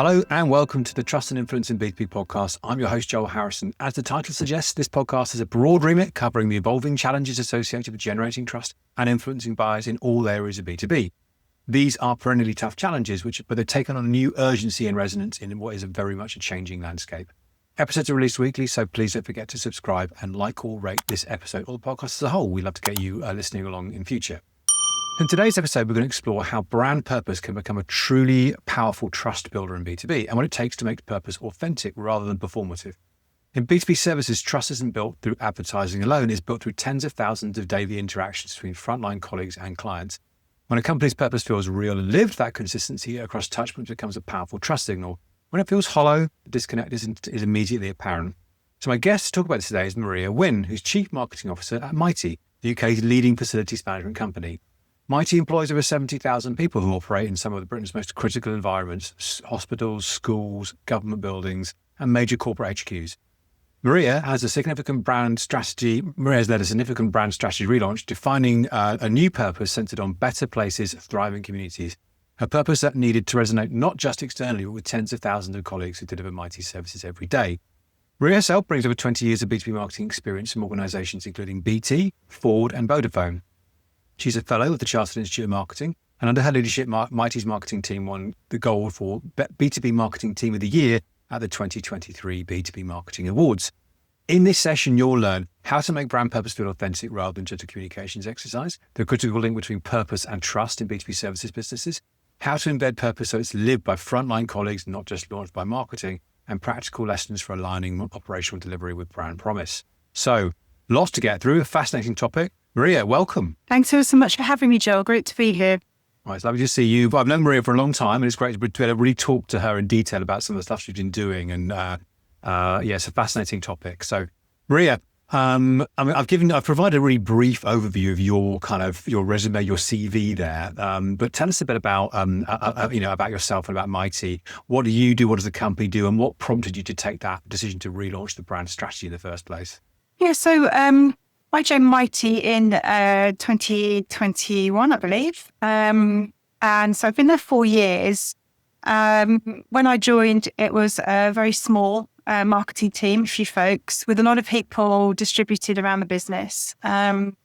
Hello and welcome to the Trust and Influence in B2B podcast. I'm your host, Joel Harrison. As the title suggests, this podcast is a broad remit covering the evolving challenges associated with generating trust and influencing buyers in all areas of B2B. These are perennially tough challenges, but they've taken on a new urgency and resonance in what is very much a changing landscape. Episodes are released weekly, so please don't forget to subscribe and like or rate this episode or the podcast as a whole. We'd love to get you listening along in future. In today's episode, we're going to explore how brand purpose can become a truly powerful trust builder in B2B and what it takes to make purpose authentic rather than performative. In B2B services, trust isn't built through advertising alone. It's built through tens of thousands of daily interactions between frontline colleagues and clients. When a company's purpose feels real and lived, that consistency across touchpoints becomes a powerful trust signal. When it feels hollow, the disconnect is immediately apparent. So my guest to talk about this today is Maria Winn, who's Chief Marketing Officer at Mitie, the UK's leading facilities management company. Mitie employs over 70,000 people who operate in some of Britain's most critical environments, hospitals, schools, government buildings, and major corporate HQs. Maria has led a significant brand strategy relaunch, defining a new purpose centered on better places, thriving communities. A purpose that needed to resonate not just externally, but with tens of thousands of colleagues who deliver Mitie services every day. Maria herself brings over 20 years of B2B marketing experience from organisations including BT, Ford, and Vodafone. She's a fellow of the Chartered Institute of Marketing, and under her leadership, Mitie's marketing team won the gold for B2B Marketing Team of the Year at the 2023 B2B Marketing Awards. In this session, you'll learn how to make brand purpose feel authentic rather than just a communications exercise, the critical link between purpose and trust in B2B services businesses, how to embed purpose so it's lived by frontline colleagues, not just launched by marketing, and practical lessons for aligning operational delivery with brand promise. So, lots to get through, a fascinating topic. Maria, welcome. Thanks so much for having me, Joel. Great to be here. Well, it's lovely to see you. I've known Maria for a long time, and it's great to be able to really talk to her in detail about some of the stuff she's been doing. And it's a fascinating topic. So, Maria, I've provided a really brief overview of your resume, your CV there. But tell us a bit about about yourself and about Mitie. What do you do? What does the company do? And what prompted you to take that decision to relaunch the brand strategy in the first place? Yeah, so I joined Mitie in 2021, I believe. And so I've been there 4 years. When I joined, it was a very small marketing team, a few folks, with a lot of people distributed around the business. And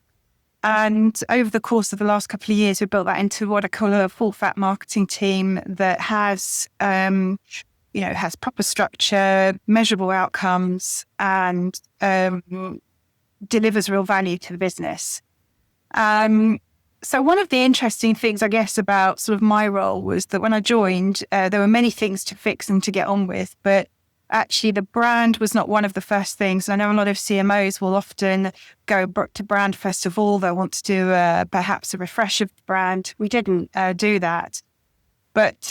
over the course of the last couple of years, we built that into what I call a full-fat marketing team that has proper structure, measurable outcomes, and delivers real value to the business. So one of the interesting things, I guess, about sort of my role was that when I joined, there were many things to fix and to get on with, but actually the brand was not one of the first things. I know a lot of CMOs will often go to brand festival. They'll want to do perhaps a refresh of the brand. We didn't do that. But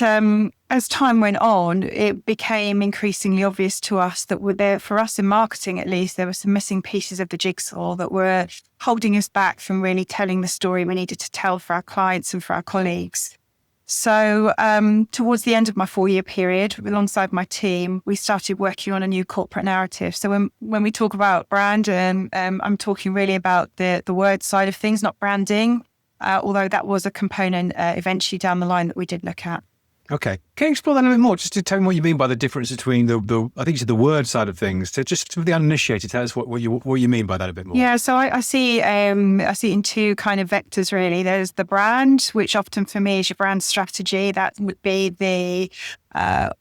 as time went on, it became increasingly obvious to us that for us in marketing at least, there were some missing pieces of the jigsaw that were holding us back from really telling the story we needed to tell for our clients and for our colleagues. So towards the end of my 4-year period, alongside my team, we started working on a new corporate narrative. So when we talk about brand, I'm talking really about the word side of things, not branding. Although that was a component eventually down the line that we did look at. Okay. Can you explore that a bit more? Just to tell me what you mean by the difference between I think you said the word side of things. So just for the uninitiated, tell us what you mean by that a bit more. Yeah, so I see it in two kind of vectors really. There's the brand, which often for me is your brand strategy. That would be the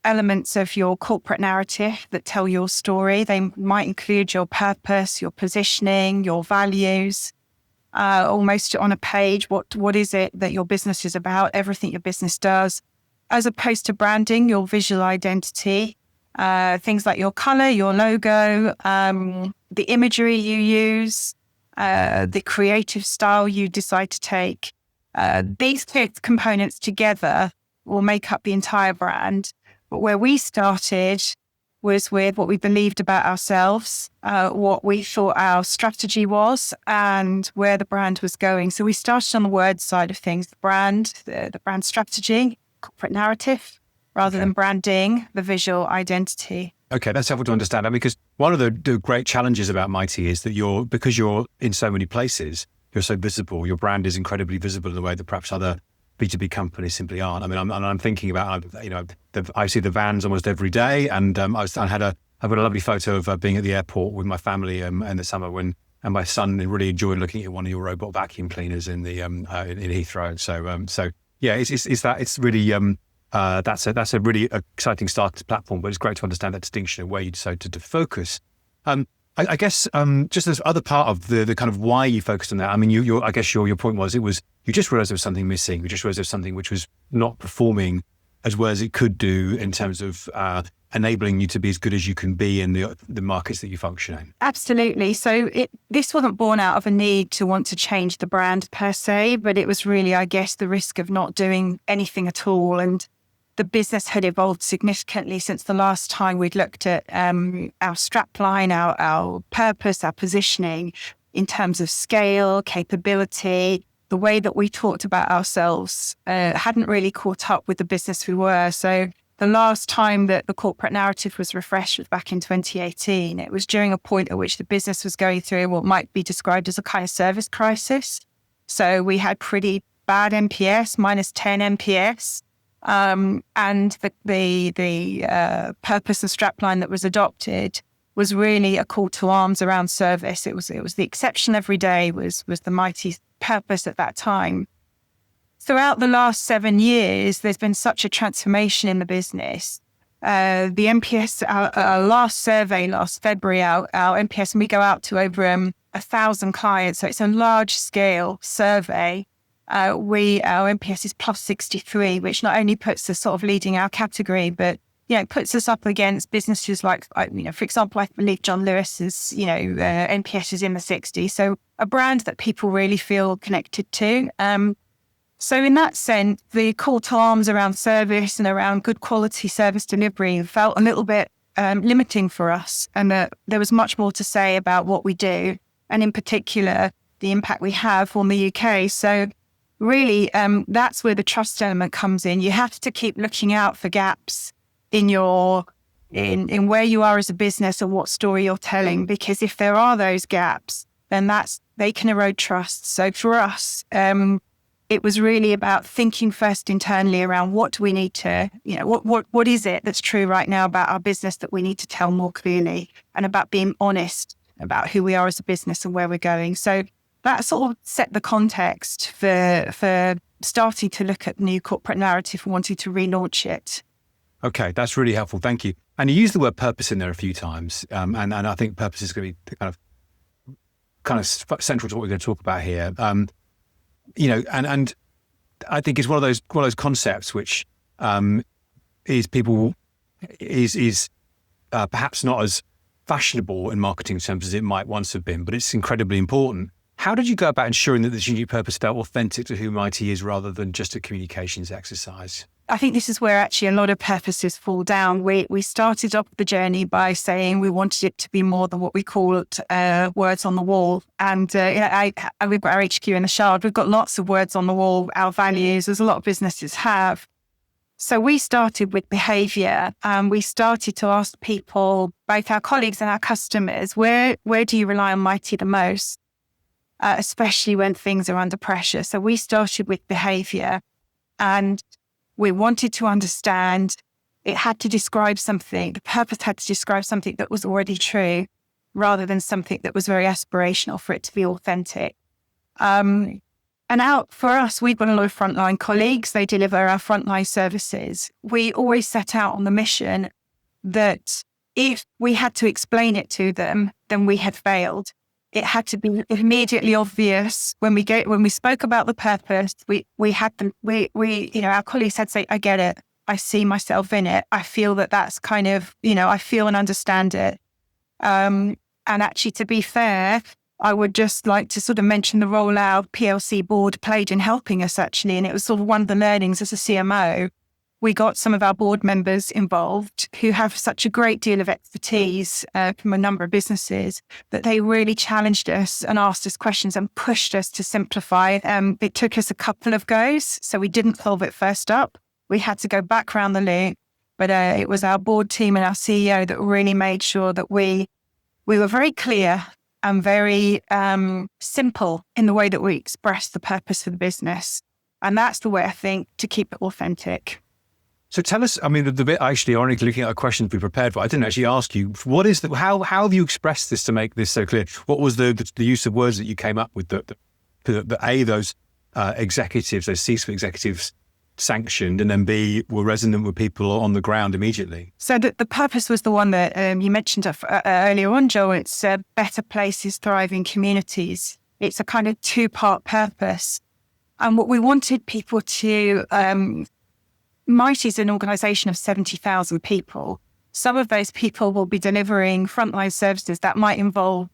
elements of your corporate narrative that tell your story. They might include your purpose, your positioning, your values. Almost on a page, what is it that your business is about, everything your business does, as opposed to branding, your visual identity, things like your color, your logo, the imagery you use, the creative style you decide to take. These two components together will make up the entire brand. But where we started was with what we believed about ourselves, what we thought our strategy was, and where the brand was going. So we started on the word side of things, the brand strategy, corporate narrative, rather than branding, the visual identity. Okay, that's helpful to understand. Because one of the great challenges about Mitie is that because you're in so many places, you're so visible, your brand is incredibly visible in a way that perhaps other B2B companies simply aren't. I mean, I'm thinking about, I see the vans almost every day, and I've got a lovely photo of being at the airport with my family in the summer and my son really enjoyed looking at one of your robot vacuum cleaners in the in Heathrow. So yeah, it's really that's a really exciting start to the platform, but it's great to understand that distinction of where you decided to focus. I guess just as other part of the kind of why you focused on that. I mean, I guess your point was you just realised there was something missing. You just realised there was something which was not performing as well as it could do in terms of enabling you to be as good as you can be in the markets that you function in. Absolutely. So this wasn't born out of a need to want to change the brand per se, but it was really, I guess, the risk of not doing anything at all. And the business had evolved significantly since the last time we'd looked at our strapline, our purpose, our positioning in terms of scale, capability. The way that we talked about ourselves hadn't really caught up with the business we were. So the last time that the corporate narrative was refreshed was back in 2018. It was during a point at which the business was going through what might be described as a kind of service crisis. So we had pretty bad NPS, -10 NPS. And the purpose and strapline that was adopted was really a call to arms around service. It was the exception every day was the Mitie purpose at that time. Throughout the last 7 years, there's been such a transformation in the business. The NPS, our last survey last February, our NPS, and we go out to over 1,000 clients, so it's a large scale survey. Our NPS is plus 63, which not only puts us sort of leading our category, but it puts us up against businesses like, for example, I believe John Lewis's, NPS is in the 60s. So a brand that people really feel connected to. So in that sense, the call to arms around service and around good quality service delivery felt a little bit limiting for us. And there was much more to say about what we do, and in particular, the impact we have on the UK. So really, that's where the trust element comes in. You have to keep looking out for gaps in where you are as a business and what story you're telling, because if there are those gaps, then they can erode trust. So for us, it was really about thinking first internally around what do we need to, what is it that's true right now about our business that we need to tell more clearly, and about being honest about who we are as a business and where we're going. So that sort of set the context for starting to look at the new corporate narrative and wanting to relaunch it. Okay, that's really helpful. Thank you. And you used the word purpose in there a few times, and I think purpose is going to be kind of central to what we're going to talk about here. And I think it's one of those concepts which is perhaps not as fashionable in marketing terms as it might once have been, but it's incredibly important. How did you go about ensuring that this new purpose felt authentic to who Mitie is rather than just a communications exercise? I think this is where actually a lot of purposes fall down. We started off the journey by saying we wanted it to be more than what we called words on the wall. And we've got our HQ in the Shard. We've got lots of words on the wall, our values, as a lot of businesses have. So we started with behaviour, and we started to ask people, both our colleagues and our customers, where do you rely on Mitie the most, especially when things are under pressure. So we started with behaviour, and we wanted to understand it had to describe something. The purpose had to describe something that was already true rather than something that was very aspirational for it to be authentic. For us, we've got a lot of frontline colleagues. They deliver our frontline services. We always set out on the mission that if we had to explain it to them, then we had failed. It had to be immediately obvious when we spoke about the purpose. Our colleagues had to say, "I get it. I see myself in it. I feel that's kind of, I feel and understand it." And actually, to be fair, I would just like to sort of mention the role our PLC board played in helping us actually, and it was sort of one of the learnings as a CMO. We got some of our board members involved who have such a great deal of expertise from a number of businesses that they really challenged us and asked us questions and pushed us to simplify. It took us a couple of goes, so we didn't solve it first up. We had to go back around the loop, but it was our board team and our CEO that really made sure that we were very clear and very simple in the way that we expressed the purpose of the business. And that's the way I think to keep it authentic. So tell us, I mean, the bit actually, ironically, looking at a question to be prepared for, I didn't actually ask you, how have you expressed this to make this so clear? What was the use of words that you came up with that those executives, those C-suite executives sanctioned, and then B, were resonant with people on the ground immediately? So the purpose was the one that you mentioned earlier on, Joel. It's better places, thriving communities. It's a kind of two-part purpose. And what we wanted people to... Mitie is an organisation of 70,000 people. Some of those people will be delivering frontline services that might involve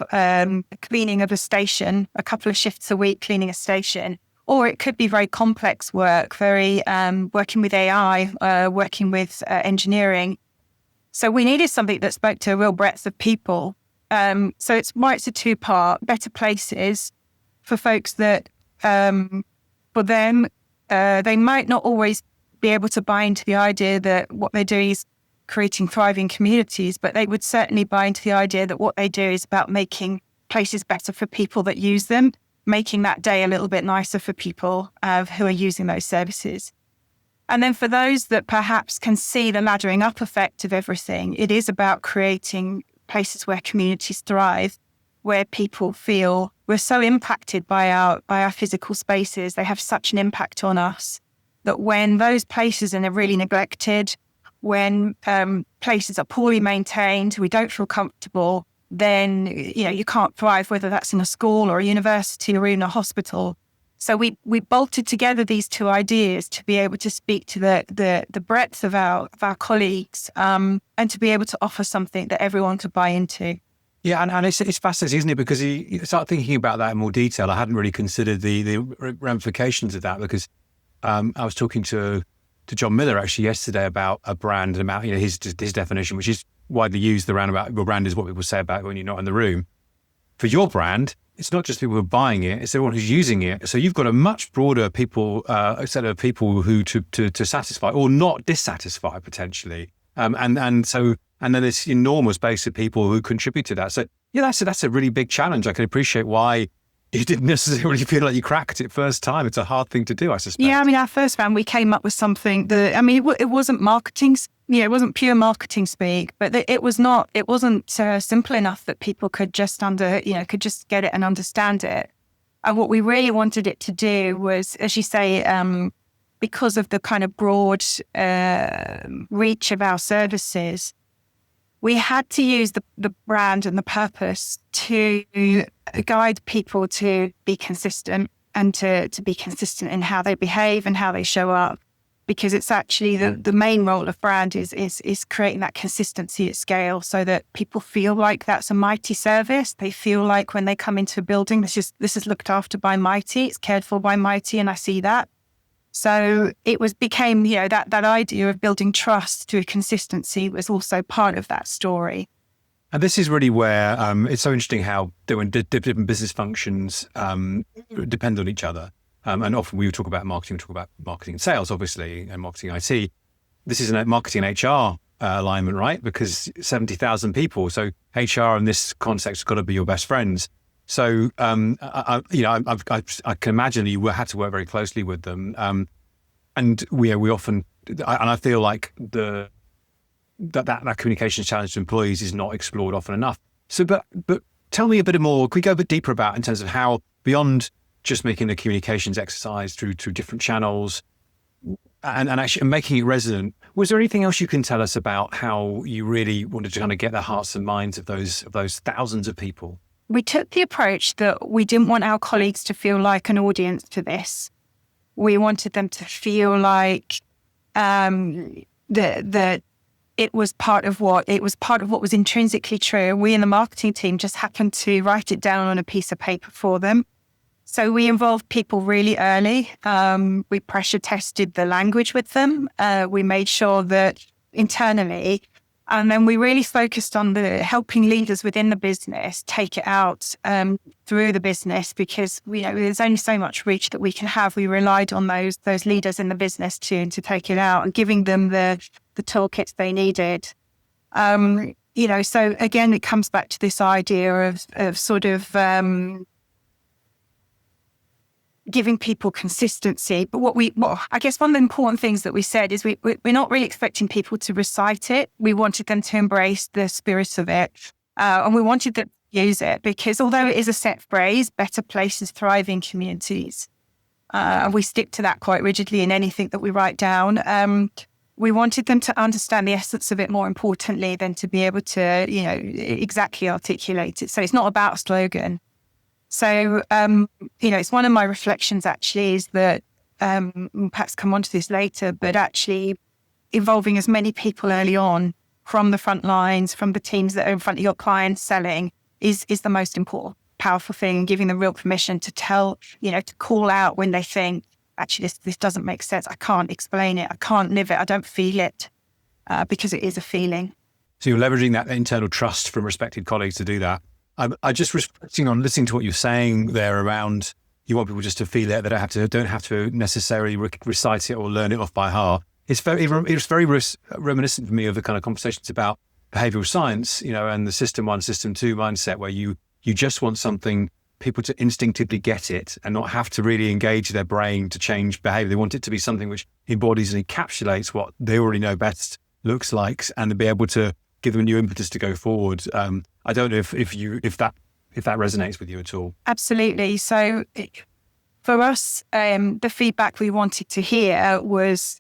cleaning of a station, a couple of shifts a week cleaning a station, or it could be very complex work, very working with AI, working with engineering. So we needed something that spoke to a real breadth of people. So it's a two-part, better places for folks that, for them, they might not always be able to buy into the idea that what they're doing is creating thriving communities, but they would certainly buy into the idea that what they do is about making places better for people that use them, making that day a little bit nicer for people who are using those services. And then for those that perhaps can see the laddering up effect of everything, it is about creating places where communities thrive, where people feel we're so impacted by our physical spaces. They have such an impact on us that when those places are really neglected, when places are poorly maintained, we don't feel comfortable, then you can't thrive, whether that's in a school or a university or even a hospital. So we bolted together these two ideas to be able to speak to the breadth of our colleagues and to be able to offer something that everyone could buy into. Yeah, and it's fascinating, isn't it? Because you start thinking about that in more detail. I hadn't really considered the ramifications of that, because I was talking to John Miller actually yesterday about a brand and about his definition, which is widely used. The roundabout, your brand is what people say about it when you're not in the room. For your brand, it's not just people who are buying it; it's everyone who's using it. So you've got a much broader set of people who to satisfy or not dissatisfy potentially, and then this enormous base of people who contribute to that. So yeah, that's a really big challenge. I can appreciate why you didn't necessarily feel like you cracked it first time. It's a hard thing to do, I suspect. Yeah, our first round, we came up with something that, it wasn't marketing, it wasn't pure marketing speak, but it wasn't simple enough that people could just could just get it and understand it. And what we really wanted it to do was, as you say, because of the kind of broad reach of our services, we had to use the brand and the purpose to guide people to be consistent and to be consistent in how they behave and how they show up. Because it's actually the main role of brand is creating that consistency at scale so that people feel like that's a Mitie service. They feel like when they come into a building, this is looked after by Mitie, it's cared for by Mitie, and I see that. So it became that idea of building trust through consistency was also part of that story. And this is really where it's so interesting how different business functions depend on each other. And often we talk about marketing and sales, obviously, and marketing IT. This is a marketing and HR alignment, right? Because 70,000 people. So HR in this context has got to be your best friends. So, I can imagine you had to work very closely with them. And we often, and I feel like that communications challenge to employees is not explored often enough. So, but tell me a bit more, can we go a bit deeper about in terms of how, beyond just making the communications exercise through different channels and actually making it resonant, was there anything else you can tell us about how you really wanted to kind of get the hearts and minds of those thousands of people? We took the approach that we didn't want our colleagues to feel like an audience to this. We wanted them to feel like that it was part of what was intrinsically true. We in the marketing team just happened to write it down on a piece of paper for them. So we involved people really early. We pressure tested the language with them. We made sure that internally. And then we really focused on helping leaders within the business take it out through the business, because there's only so much reach that we can have. We relied on those leaders in the business to take it out and giving them the toolkits they needed. So again, it comes back to this idea of sort of giving people consistency. But what I guess one of the important things that we said is we're not really expecting people to recite it. We wanted them to embrace the spirit of it. And we wanted them to use it because although it is a set phrase, better places thrive in communities. And we stick to that quite rigidly in anything that we write down. We wanted them to understand the essence of it more importantly than to be able to, exactly articulate it. So it's not about a slogan. So, it's one of my reflections actually is that, we'll perhaps come on to this later, but actually involving as many people early on from the front lines, from the teams that are in front of your clients selling is the most important, powerful thing, and giving them real permission to tell, to call out when they think, actually, this doesn't make sense. I can't explain it. I can't live it. I don't feel it because it is a feeling. So you're leveraging that internal trust from respected colleagues to do that. I just reflecting on listening to what you're saying there around you want people just to feel it. They don't have to necessarily recite it or learn it off by heart. It's very reminiscent for me of the kind of conversations about behavioral science, and the system 1, system 2 mindset where you just want people to instinctively get it and not have to really engage their brain to change behavior. They want it to be something which embodies and encapsulates what they already know best looks like, and to be able to give them a new impetus to go forward. I don't know if that resonates with you at all. Absolutely. So for us, the feedback we wanted to hear was,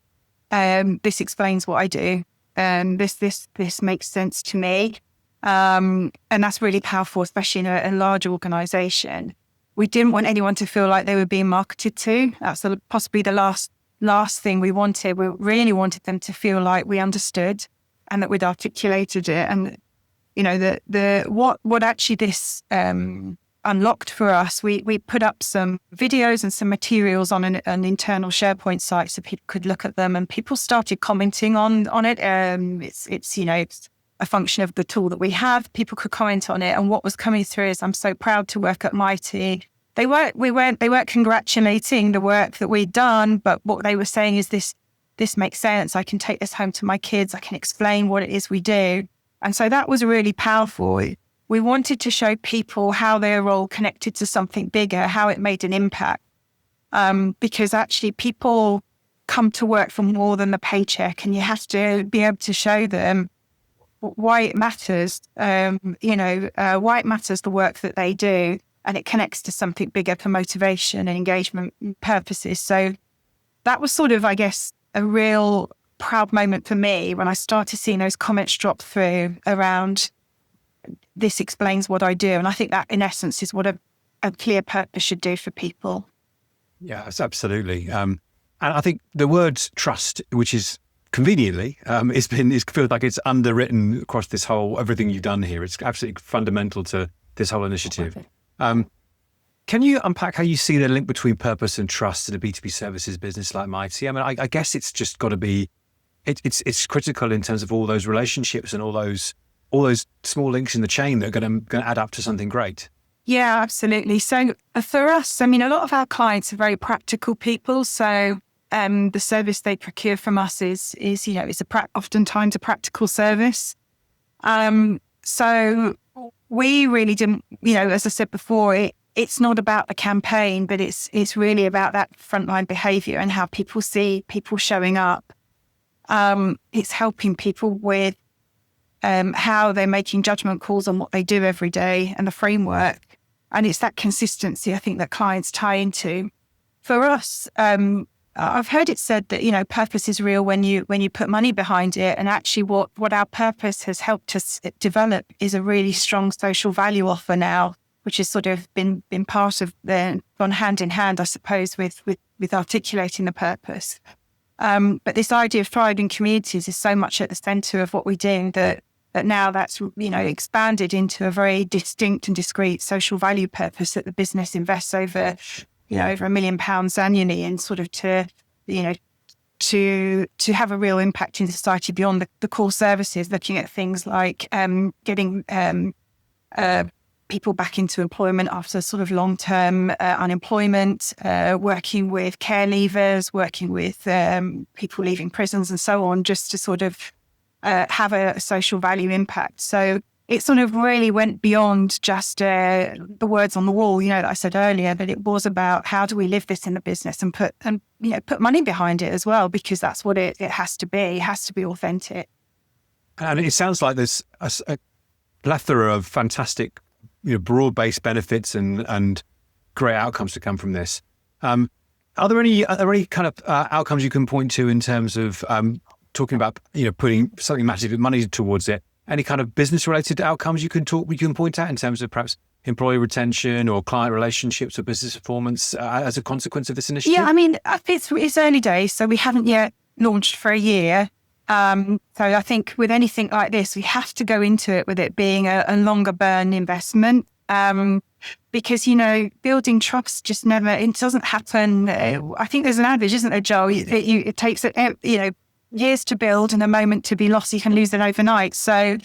this explains what I do. This makes sense to me. And that's really powerful, especially in a large organization. We didn't want anyone to feel like they were being marketed to. That's possibly the last thing we wanted. We really wanted them to feel like we understood and that we'd articulated it. And, what actually this unlocked for us, we put up some videos and some materials on an internal SharePoint site so people could look at them, and people started commenting on it. It's a function of the tool that we have. People could comment on it, and what was coming through is, "I'm so proud to work at Mitie." They weren't congratulating the work that we'd done, but what they were saying is, this makes sense. I can take this home to my kids. I can explain what it is we do. And so that was really powerful. We wanted to show people how their role connected to something bigger, how it made an impact. Because actually people come to work for more than the paycheck, and you have to be able to show them why it matters, why it matters the work that they do, and it connects to something bigger for motivation and engagement purposes. So that was sort of, I guess, a real proud moment for me when I started seeing those comments drop through around, this explains what I do. And I think that in essence is what a clear purpose should do for people. Yes, absolutely. And I think the word trust, which is conveniently, it feels like it's underwritten across this whole, everything you've done here. It's absolutely fundamental to this whole initiative. Can you unpack how you see the link between purpose and trust in a B2B services business like Mitie? I mean, I guess it's just got to be, it's critical in terms of all those relationships and all those small links in the chain that are going to add up to something great. Yeah, absolutely. So for us, I mean, a lot of our clients are very practical people. So the service they procure from us is oftentimes a practical service. So we really didn't, as I said before, it's not about the campaign, but it's really about that frontline behaviour and how people see people showing up. It's helping people with how they're making judgment calls on what they do every day and the framework. And it's that consistency, I think, that clients tie into. For us, I've heard it said that, purpose is real when you put money behind it. And actually what our purpose has helped us develop is a really strong social value offer now, which has sort of been part of gone hand in hand, I suppose, with articulating the purpose. But this idea of thriving communities is so much at the centre of what we do that now that's, expanded into a very distinct and discrete social value purpose that the business invests over £1 million annually, and sort of to have a real impact in society beyond the core services, looking at things like getting people back into employment after sort of long-term unemployment, working with care leavers, working with people leaving prisons and so on, just to sort of have a social value impact. So it sort of really went beyond just the words on the wall, that I said earlier, but it was about how do we live this in the business and put money behind it as well, because that's what it has to be. It has to be authentic. And it sounds like there's a plethora of fantastic, broad-based benefits and great outcomes to come from this. Are there any kind of outcomes you can point to in terms of talking about putting something massive money towards it? Any kind of business-related outcomes you can point out in terms of perhaps employee retention or client relationships or business performance as a consequence of this initiative? Yeah, I mean, it's early days, so we haven't yet launched for a year. So I think with anything like this, we have to go into it with it being a longer burn investment. Because, building trust just it doesn't happen. I think there's an adage, isn't there, Joel? It takes, years to build and a moment to be lost. You can lose it overnight. So,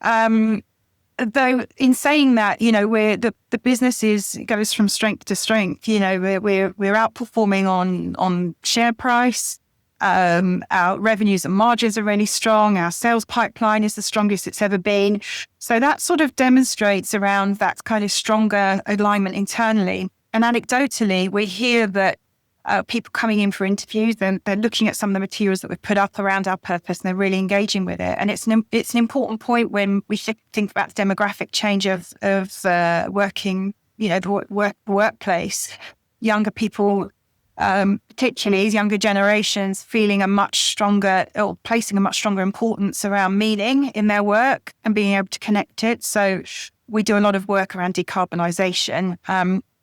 though in saying that, we're the business goes from strength to strength. We're outperforming on share price. Our revenues and margins are really strong. Our sales pipeline is the strongest it's ever been. So that sort of demonstrates around that kind of stronger alignment internally. And anecdotally, we hear that people coming in for interviews, they're looking at some of the materials that we've put up around our purpose, and they're really engaging with it. And it's an important point when we think about the demographic change of working, the workplace. Younger people, particularly younger generations, feeling a much stronger or placing a much stronger importance around meaning in their work and being able to connect it. So we do a lot of work around decarbonisation.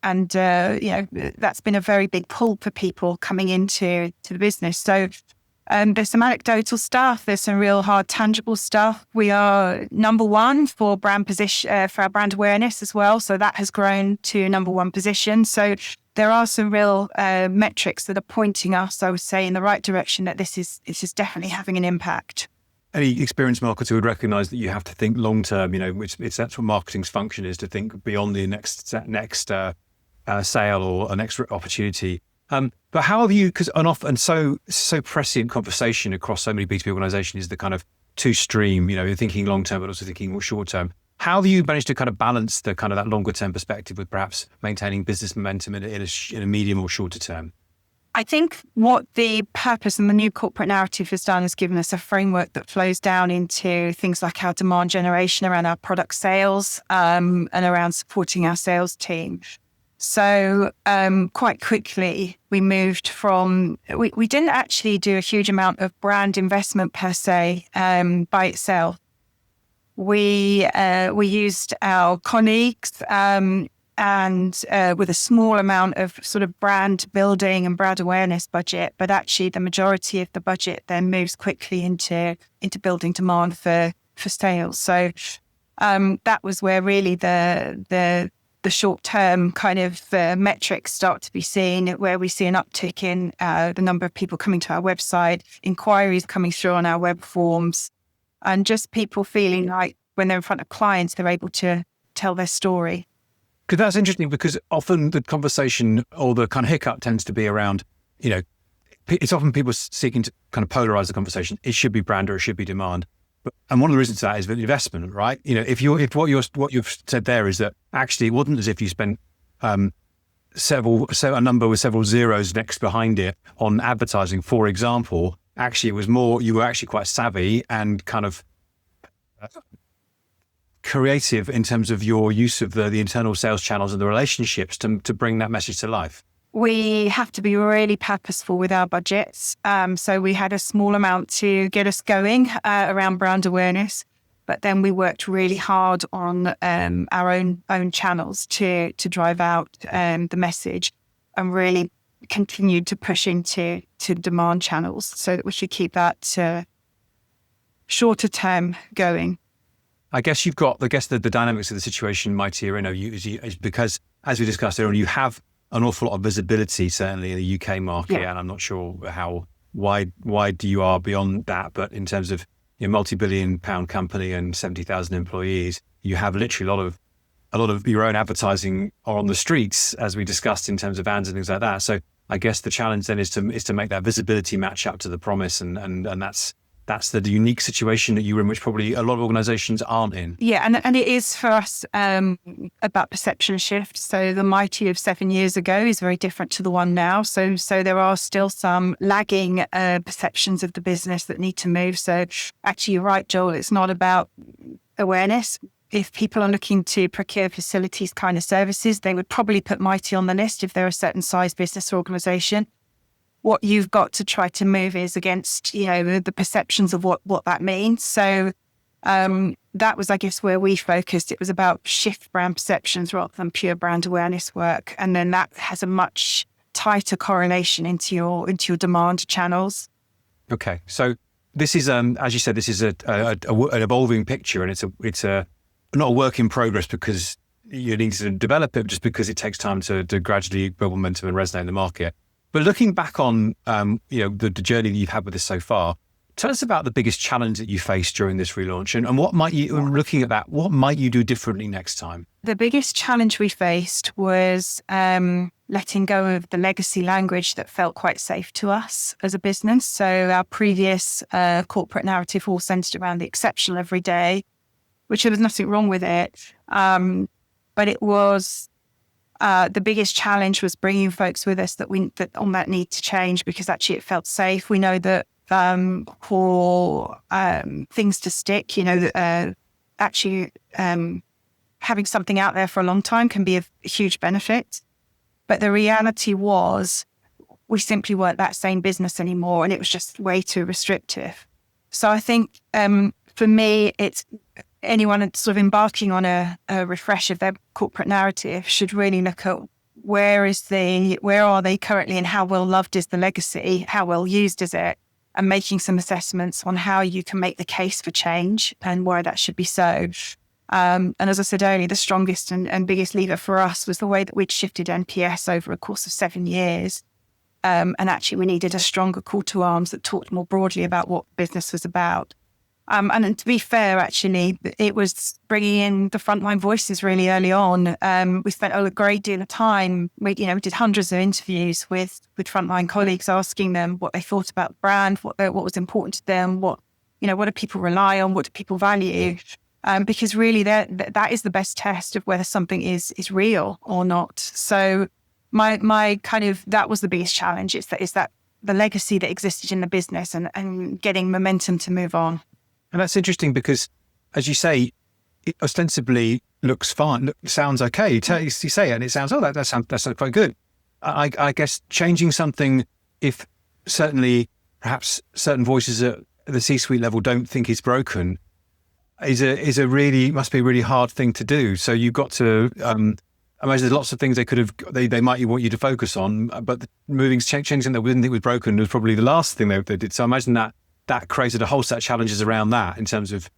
And that's been a very big pull for people coming into the business. So there's some anecdotal stuff. There's some real hard, tangible stuff. We are number one for brand position for our brand awareness as well. So that has grown to number one position. So there are some real metrics that are pointing us, I would say, in the right direction. That this is definitely having an impact. Any experienced marketer would recognise that you have to think long term. That's what marketing's function is, to think beyond the next sale or a next opportunity. But how have you, because often so prescient conversation across so many B2B organisations is the kind of two-stream, you're thinking long-term but also thinking more short-term. How have you managed to kind of balance the kind of that longer-term perspective with perhaps maintaining business momentum in a medium or shorter term? I think what the purpose and the new corporate narrative has done is given us a framework that flows down into things like our demand generation around our product sales and around supporting our sales team. So quite quickly, we moved from, we didn't actually do a huge amount of brand investment per se by itself. We used our colleagues and with a small amount of sort of brand building and brand awareness budget, but actually the majority of the budget then moves quickly into building demand for sales. So that was where really the short-term kind of metrics start to be seen, where we see an uptick in the number of people coming to our website, inquiries coming through on our web forms, and just people feeling like when they're in front of clients, they're able to tell their story. Because that's interesting, because often the conversation or the kind of hiccup tends to be around, it's often people seeking to kind of polarize the conversation. It should be brand or it should be demand. And one of the reasons for that is the investment, right? If what you've said there is that actually it wasn't as if you spent a number with several zeros next behind it on advertising, for example. Actually, it was more, you were actually quite savvy and kind of creative in terms of your use of the internal sales channels and the relationships to bring that message to life. We have to be really purposeful with our budgets. So we had a small amount to get us going around brand awareness, but then we worked really hard on our own channels to drive out the message, and really continued to push into demand channels so that we should keep that shorter term going. I guess you've got, the dynamics of the situation, Mitie, is because, as we discussed earlier, you have an awful lot of visibility, certainly in the UK market, and I'm not sure how wide you are beyond that, but in terms of your multi-billion pound company and 70,000 employees, you have literally a lot of your own advertising on the streets, as we discussed in terms of ads and things like that. So I guess the challenge then is to make that visibility match up to the promise, and that's that's the unique situation that you were in, which probably a lot of organizations aren't in. Yeah, and it is for us about perception shift. So the Mitie of 7 years ago is very different to the one now. So there are still some lagging perceptions of the business that need to move. So actually, you're right, Joel, it's not about awareness. If people are looking to procure facilities kind of services, they would probably put Mitie on the list if they're a certain size business organization. What you've got to try to move is against, the perceptions of what that means. So that was, I guess, where we focused. It was about shift brand perceptions rather than pure brand awareness work. And then that has a much tighter correlation into your demand channels. Okay. So this is, as you said, this is an evolving picture, and it's not a work in progress because you need to develop it, just because it takes time to gradually build momentum and resonate in the market. But looking back on, the journey that you've had with this so far, tell us about the biggest challenge that you faced during this relaunch, and what might you, looking at that, what might you do differently next time? The biggest challenge we faced was letting go of the legacy language that felt quite safe to us as a business. So our previous corporate narrative all centered around the exceptional every day, which there was nothing wrong with it. But it was the biggest challenge was bringing folks with us that on that need to change, because actually it felt safe. We know that for things to stick, actually having something out there for a long time can be a huge benefit. But the reality was we simply weren't that same business anymore, and it was just way too restrictive. So I think for me, it's anyone sort of embarking on a refresh of their corporate narrative should really look at where are they currently, and how well loved is the legacy, how well used is it, and making some assessments on how you can make the case for change and why that should be so. And as I said earlier, the strongest and biggest lever for us was the way that we'd shifted NPS over a course of 7 years. And actually we needed a stronger call to arms that talked more broadly about what business was about. And to be fair, actually, it was bringing in the frontline voices really early on. We spent a great deal of time. We did hundreds of interviews with frontline colleagues, asking them what they thought about the brand, what was important to them, what do people rely on, what do people value, because really that is the best test of whether something is real or not. So my kind of, that was the biggest challenge. Is that the legacy that existed in the business and getting momentum to move on. And that's interesting because, as you say, it ostensibly looks fine, sounds okay. You say it and it sounds, that sounds quite good. I guess changing something, if certainly perhaps certain voices at the C-suite level don't think it's broken, must be a really hard thing to do. So you've got to, I imagine there's lots of things they might want you to focus on, but changing something that we didn't think was broken was probably the last thing they did. So I imagine that created a whole set of challenges around that in terms of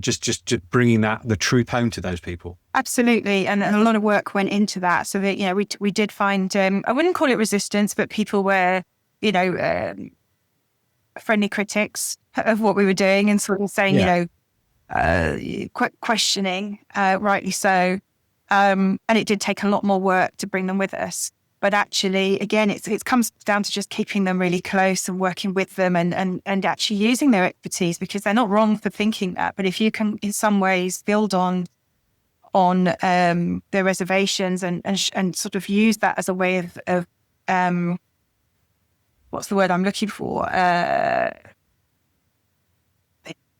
just bringing the truth home to those people. Absolutely, and a lot of work went into that. So that we did find I wouldn't call it resistance, but people were friendly critics of what we were doing and sort of saying questioning, rightly so, and it did take a lot more work to bring them with us. But actually, again, it comes down to just keeping them really close and working with them and actually using their expertise, because they're not wrong for thinking that. But if you can, in some ways, build on their reservations and sort of use that as a way of what's the word I'm looking for?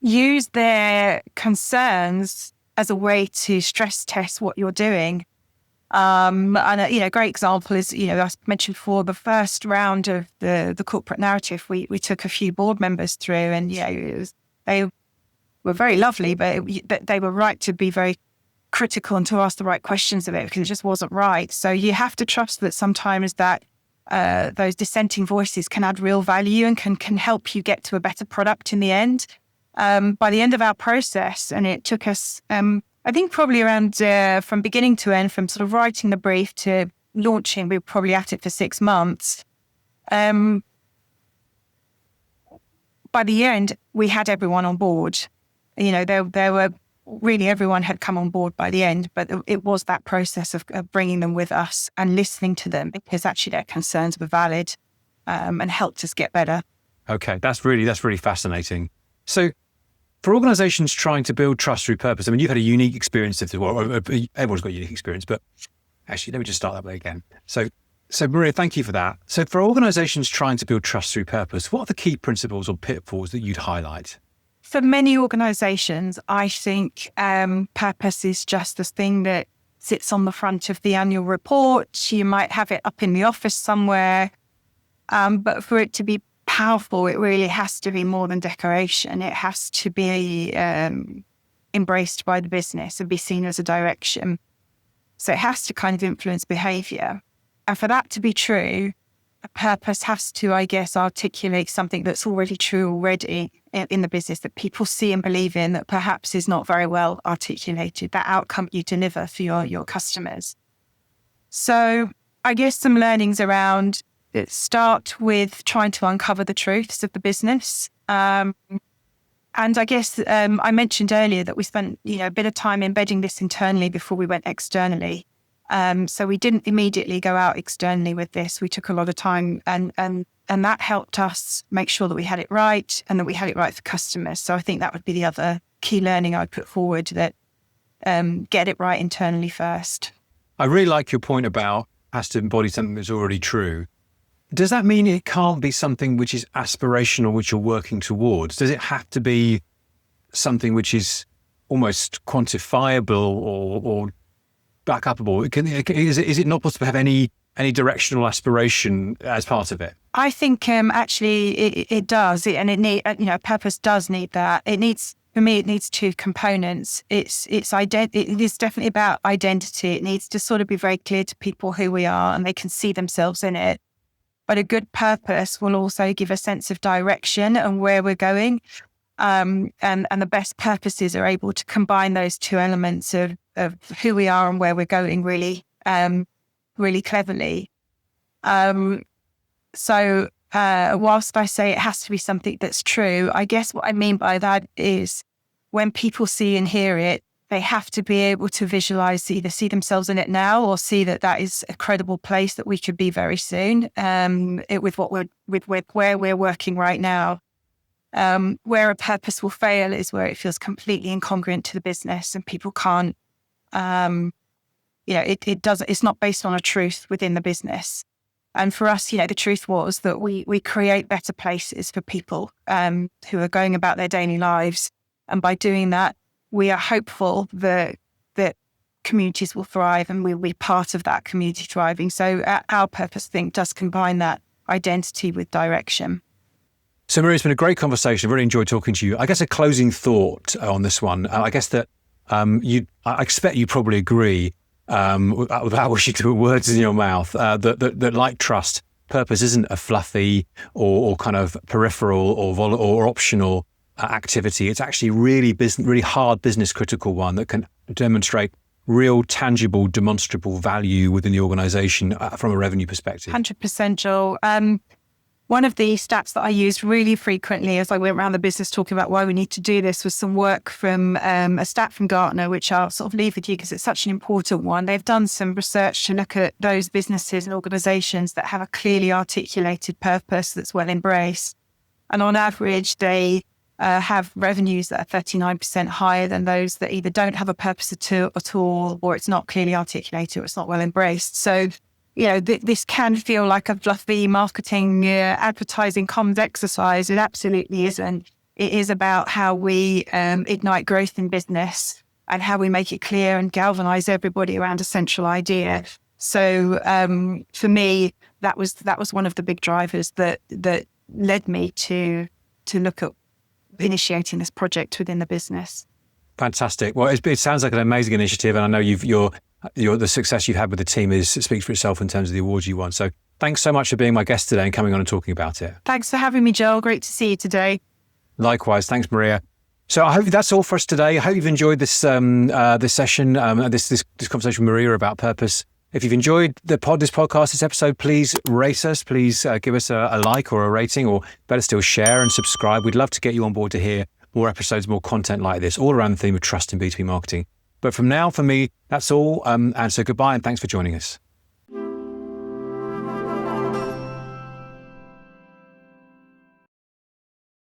Use their concerns as a way to stress test what you're doing. And a great example is, I mentioned before, the first round of the corporate narrative, we took a few board members through, and they were very lovely, but they were right to be very critical and to ask the right questions of it, because it just wasn't right. So you have to trust that sometimes that those dissenting voices can add real value and can help you get to a better product in the end. By the end of our process, and it took us I think probably around from beginning to end, from sort of writing the brief to launching, we were probably at it for 6 months. By the end, we had everyone on board. There were really, everyone had come on board by the end, but it was that process of bringing them with us and listening to them, because actually their concerns were valid and helped us get better. Okay, that's really fascinating. So for organizations trying to build trust through purpose, I mean, you've had a unique experience of this. Well, everyone's got a unique experience, but actually, let me just start that way again. So Maria, thank you for that. So for organizations trying to build trust through purpose, what are the key principles or pitfalls that you'd highlight? For many organizations, I think purpose is just this thing that sits on the front of the annual report. You might have it up in the office somewhere. But for it to be powerful, it really has to be more than decoration. It has to be embraced by the business and be seen as a direction. So it has to kind of influence behavior. And for that to be true, a purpose has to, I guess, articulate something that's already true already in the business, that people see and believe in, that perhaps is not very well articulated, that outcome you deliver for your customers. So I guess some learnings around it start with trying to uncover the truths of the business. And I guess I mentioned earlier that we spent a bit of time embedding this internally before we went externally. So we didn't immediately go out externally with this. We took a lot of time and that helped us make sure that we had it right and that we had it right for customers. So I think that would be the other key learning I'd put forward, that get it right internally first. I really like your point about has to embody something that's already true. Does that mean it can't be something which is aspirational, which you're working towards? Does it have to be something which is almost quantifiable or back upable? Is it not possible to have any directional aspiration as part of it? I think actually it does, purpose does need that. For me, it needs two components. It is definitely about identity. It needs to sort of be very clear to people who we are and they can see themselves in it. But a good purpose will also give a sense of direction and where we're going. And the best purposes are able to combine those two elements of who we are and where we're going really cleverly. So whilst I say it has to be something that's true, I guess what I mean by that is when people see and hear it, they have to be able to visualize, either see themselves in it now or see that is a credible place that we could be very soon. With where we're working right now. Where a purpose will fail is where it feels completely incongruent to the business and people can't, it's not based on a truth within the business. And for us, the truth was that we create better places for people who are going about their daily lives. And by doing that, we are hopeful that communities will thrive and we'll be part of that community thriving. So our purpose, I think, does combine that identity with direction. So Maria, it's been a great conversation. I really enjoyed talking to you. I guess a closing thought on this one. I guess that I expect you probably agree, without wishing to put words in your mouth, that like trust, purpose isn't a fluffy or kind of peripheral or optional activity. It's actually really hard business critical one that can demonstrate real, tangible, demonstrable value within the organization from a revenue perspective. 100%, Joel. One of the stats that I used really frequently as I went around the business talking about why we need to do this was some work from a stat from Gartner, which I'll sort of leave with you because it's such an important one. They've done some research to look at those businesses and organizations that have a clearly articulated purpose that's well embraced. And on average, they have revenues that are 39% higher than those that either don't have a purpose at all, or it's not clearly articulated, or it's not well embraced. So this can feel like a fluffy marketing, advertising comms exercise. It absolutely isn't. It is about how we ignite growth in business and how we make it clear and galvanize everybody around a central idea. So for me, that was one of the big drivers that led me to look at initiating this project within the business. Fantastic. Well, it sounds like an amazing initiative, and I know the success you've had with the team speaks for itself in terms of the awards you won. So thanks so much for being my guest today and coming on and talking about it. Thanks for having me, Joel. Great to see you today. Likewise. Thanks, Maria. So I hope that's all for us today. I hope you've enjoyed this session, this conversation with Maria about purpose. If you've enjoyed this podcast, this episode, please rate us. Please give us a like or a rating, or better still, share and subscribe. We'd love to get you on board to hear more episodes, more content like this, all around the theme of trust in B2B marketing. But from now, for me, that's all. And so goodbye and thanks for joining us.